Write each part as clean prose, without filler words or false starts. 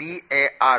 PAR।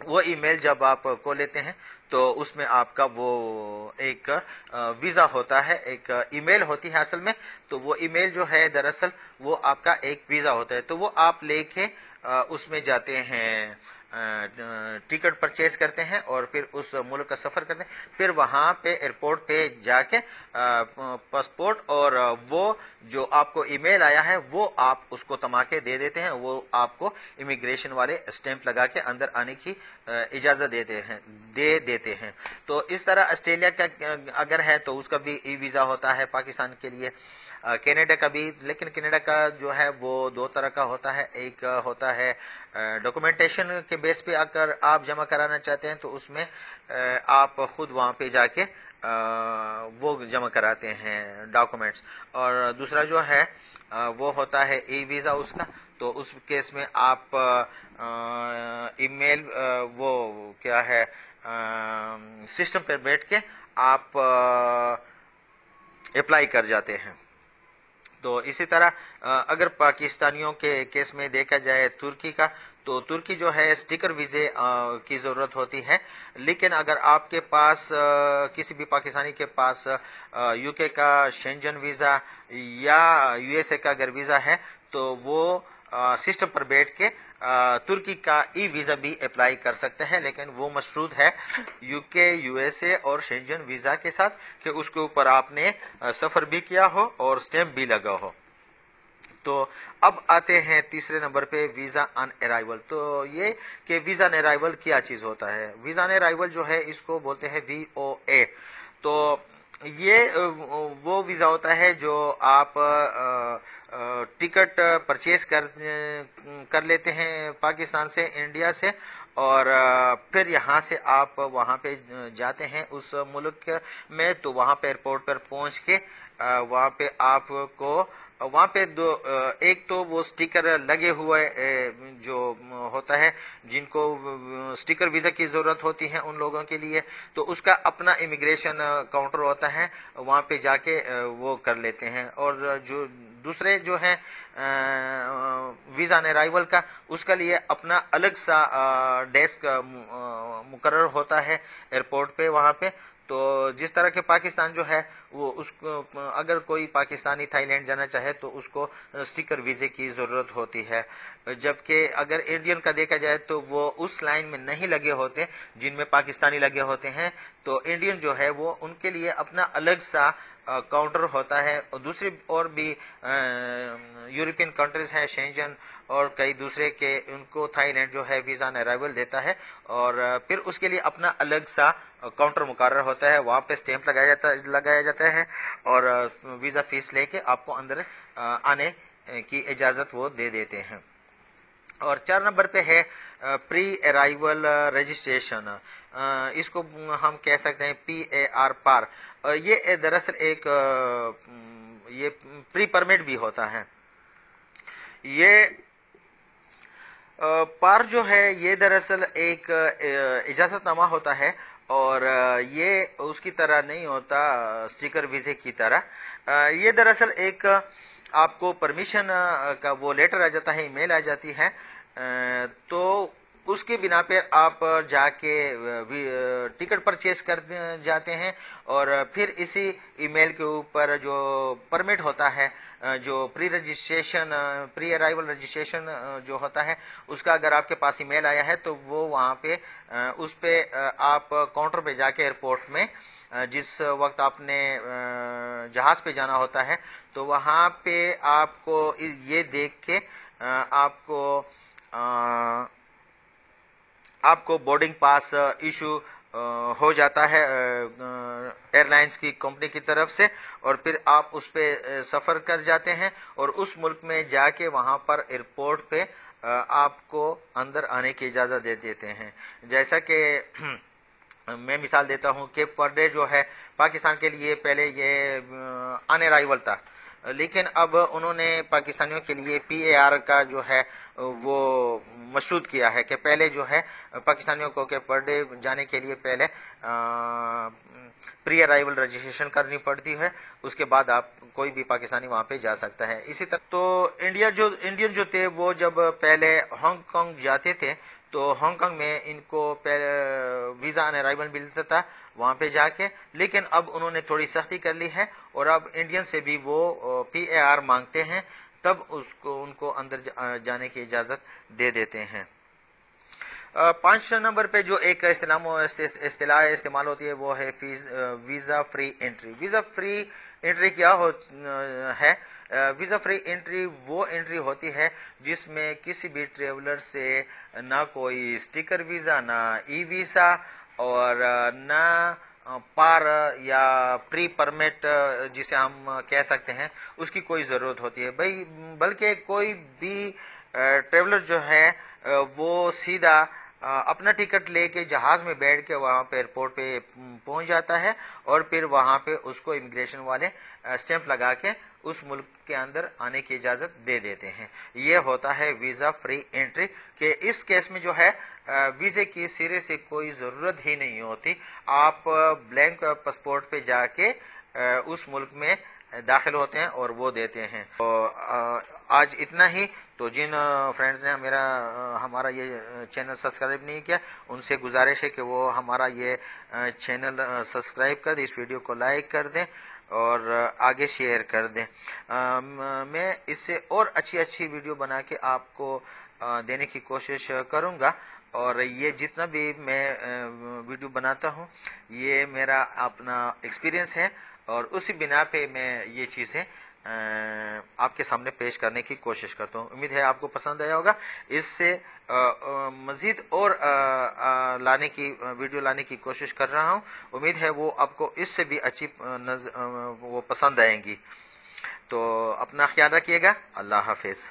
وہ ای میل جب آپ کو لیتے ہیں تو اس میں آپ کا وہ ایک ویزا ہوتا ہے، ایک ای میل ہوتی ہے اصل میں، تو وہ ای میل جو ہے دراصل وہ آپ کا ایک ویزا ہوتا ہے، تو وہ آپ لے کے اس میں جاتے ہیں، ٹکٹ پرچیز کرتے ہیں اور پھر اس ملک کا سفر کرتے ہیں، پھر وہاں پہ ایئرپورٹ پہ جا کے پاسپورٹ اور وہ جو آپ کو ای میل آیا ہے وہ آپ اس کو تما کے دے دیتے ہیں، وہ آپ کو امیگریشن والے اسٹیمپ لگا کے اندر آنے کی اجازت دے دیتے ہیں۔ تو اس طرح آسٹریلیا کا اگر ہے تو اس کا بھی ای ویزا ہوتا ہے پاکستان کے لیے، کینیڈا کا بھی، لیکن کینیڈا کا جو ہے وہ دو طرح کا ہوتا ہے، ایک ہوتا ہے ڈاکومنٹیشن کے بیس پہ اگر آپ جمع کرانا چاہتے ہیں تو اس میں آپ خود وہاں پہ جا کے وہ جمع کراتے ہیں ڈاکومنٹس، اور دوسرا جو ہے وہ ہوتا ہے ای ویزا اس کا، تو اس کیس میں آپ ای میل وہ کیا ہے سسٹم پہ بیٹھ کے آپ اپلائی کر جاتے ہیں۔ تو اسی طرح اگر پاکستانیوں کے کیس میں دیکھا جائے ترکی کا، تو ترکی جو ہے اسٹیکر ویزے کی ضرورت ہوتی ہے، لیکن اگر آپ کے پاس کسی بھی پاکستانی کے پاس یو کے کا شینجن ویزا یا یو ایس اے کا اگر ویزا ہے تو وہ سسٹم پر بیٹھ کے ترکی کا ای ویزا بھی اپلائی کر سکتے ہیں، لیکن وہ مشروط ہے یو کے، یو ایس اے اور شینجن ویزا کے ساتھ کہ اس کے اوپر آپ نے سفر بھی کیا ہو اور سٹیمپ بھی لگا ہو۔ تو اب آتے ہیں تیسرے نمبر پہ ویزا آن ارائیول۔ تو یہ کہ ویزا آن ارائیول کیا چیز ہوتا ہے؟ ویزا آن ارائیول جو ہے اس کو بولتے ہیں وی او اے۔ تو یہ وہ ویزا ہوتا ہے جو آپ ٹکٹ پرچیز کر لیتے ہیں پاکستان سے، انڈیا سے، اور پھر یہاں سے آپ وہاں پہ جاتے ہیں اس ملک میں، تو وہاں پہ ایئرپورٹ پر پہنچ کے وہاں پہ آپ کو وہاں پہ ایک تو وہ سٹیکر لگے ہوئے جو ہوتا ہے، جن کو سٹیکر ویزا کی ضرورت ہوتی ہے ان لوگوں کے لیے، تو اس کا اپنا امیگریشن کاؤنٹر ہوتا ہے، وہاں پہ جا کے وہ کر لیتے ہیں۔ اور جو دوسرے جو ہیں ویزا آن ارائیول کا، اس کا لیے اپنا الگ سا ڈیسک مقرر ہوتا ہے ایئرپورٹ پہ وہاں پہ۔ تو جس طرح کے پاکستان جو ہے وہ اس کو اگر کوئی پاکستانی تھائی لینڈ جانا چاہے تو اس کو سٹیکر ویزے کی ضرورت ہوتی ہے، جبکہ اگر انڈین کا دیکھا جائے تو وہ اس لائن میں نہیں لگے ہوتے جن میں پاکستانی لگے ہوتے ہیں، تو انڈین جو ہے وہ ان کے لیے اپنا الگ سا کاؤنٹر ہوتا ہے۔ اور دوسری اور بھی یورپین کنٹریز ہیں شینجن اور کئی دوسرے کے، ان کو تھائی لینڈ جو ہے ویزا آن ارائیول دیتا ہے، اور پھر اس کے لیے اپنا الگ سا کاؤنٹر مقرر ہوتا ہے، وہاں پہ اسٹیمپ لگایا جاتا ہے اور ویزا فیس لے کے آپ کو اندر آنے کی اجازت وہ دے دیتے ہیں۔ اور 4 نمبر پہ ہے پری ارائیول رجسٹریشن، اس کو ہم کہہ سکتے ہیں PAR پار، اور یہ دراصل ایک یہ پری پرمٹ بھی ہوتا ہے۔ یہ پار جو ہے یہ دراصل ایک اجازت نامہ ہوتا ہے، اور یہ اس کی طرح نہیں ہوتا سٹیکر ویزے کی طرح، یہ دراصل ایک آپ کو پرمیشن کا وہ لیٹر آ جاتا ہے، ای میل آ جاتی ہے، تو اس کے بنا پہ آپ جا کے ٹکٹ پرچیز کر جاتے ہیں، اور پھر اسی ای میل کے اوپر جو پرمٹ ہوتا ہے، جو پری ارائیول رجسٹریشن جو ہوتا ہے، اس کا اگر آپ کے پاس ای میل آیا ہے تو وہ وہاں پہ اس پہ آپ کاؤنٹر پہ جا کے ایئرپورٹ میں جس وقت آپ نے جہاز پہ جانا ہوتا ہے تو وہاں پہ آپ کو یہ دیکھ کے آپ کو بورڈنگ پاس ایشو ہو جاتا ہے ایئر لائنز کی کمپنی کی طرف سے، اور پھر آپ اس پہ سفر کر جاتے ہیں اور اس ملک میں جا کے وہاں پر ایئرپورٹ پہ آپ کو اندر آنے کی اجازت دے دیتے ہیں۔ جیسا کہ میں مثال دیتا ہوں کہ پر ڈے جو ہے پاکستان کے لیے پہلے یہ آن ارائیول تھا، لیکن اب انہوں نے پاکستانیوں کے لیے PAR کا جو ہے وہ مشروط کیا ہے کہ پہلے جو ہے پاکستانیوں کو کہ پر ڈے جانے کے لیے پہلے پری ارائیول رجسٹریشن کرنی پڑتی ہے، اس کے بعد آپ کوئی بھی پاکستانی وہاں پہ جا سکتا ہے۔ اسی طرح تو انڈین جو تھے وہ جب پہلے ہانگ کانگ جاتے تھے تو ہانگ کانگ میں ان کو ویزا آن ارائیول ملتا تھا وہاں پہ جا کے، لیکن اب انہوں نے تھوڑی سختی کر لی ہے اور اب انڈین سے بھی وہ PAR مانگتے ہیں، تب ان کو اندر جانے کی اجازت دے دیتے ہیں۔ 5 نمبر پہ جو ایک اصطلاح استعمال ہوتی ہے وہ ہے visa free entry. Visa free entry کیا ہے؟ ویزا فری انٹری وہ انٹری ہوتی ہے جس میں کسی بھی ٹریولر سے نہ کوئی اسٹیکر ویزا، نہ ای ویزا اور نہ پار یا پری پرمٹ جسے ہم کہہ سکتے ہیں اس کی کوئی ضرورت ہوتی ہے بلکہ کوئی بھی ٹریولر جو ہے وہ سیدھا اپنا ٹکٹ لے کے جہاز میں بیٹھ کے وہاں پہ ایئرپورٹ پہ پہنچ جاتا ہے اور پھر وہاں پہ اس کو امیگریشن والے اسٹیمپ لگا کے اس ملک کے اندر آنے کی اجازت دے دیتے ہیں۔ یہ ہوتا ہے ویزا فری انٹری، کہ اس کیس میں جو ہے ویزے کی سرے سے کوئی ضرورت ہی نہیں ہوتی، آپ بلینک پاسپورٹ پہ جا کے اس ملک میں داخل ہوتے ہیں اور وہ دیتے ہیں۔ تو آج اتنا ہی۔ تو جن فرینڈز نے ہمارا یہ چینل سبسکرائب نہیں کیا ان سے گزارش ہے کہ وہ ہمارا یہ چینل سبسکرائب کر دیں، اس ویڈیو کو لائک کر دیں اور آگے شیئر کر دیں۔ میں اس سے اور اچھی ویڈیو بنا کے آپ کو دینے کی کوشش کروں گا، اور یہ جتنا بھی میں ویڈیو بناتا ہوں یہ میرا اپنا ایکسپیرینس ہے اور اسی بنا پہ میں یہ چیزیں آپ کے سامنے پیش کرنے کی کوشش کرتا ہوں۔ امید ہے آپ کو پسند آیا ہوگا۔ اس سے مزید اور ویڈیو لانے کی کوشش کر رہا ہوں، امید ہے وہ آپ کو اس سے بھی اچھی وہ پسند آئیں گی۔ تو اپنا خیال رکھیے گا۔ اللہ حافظ۔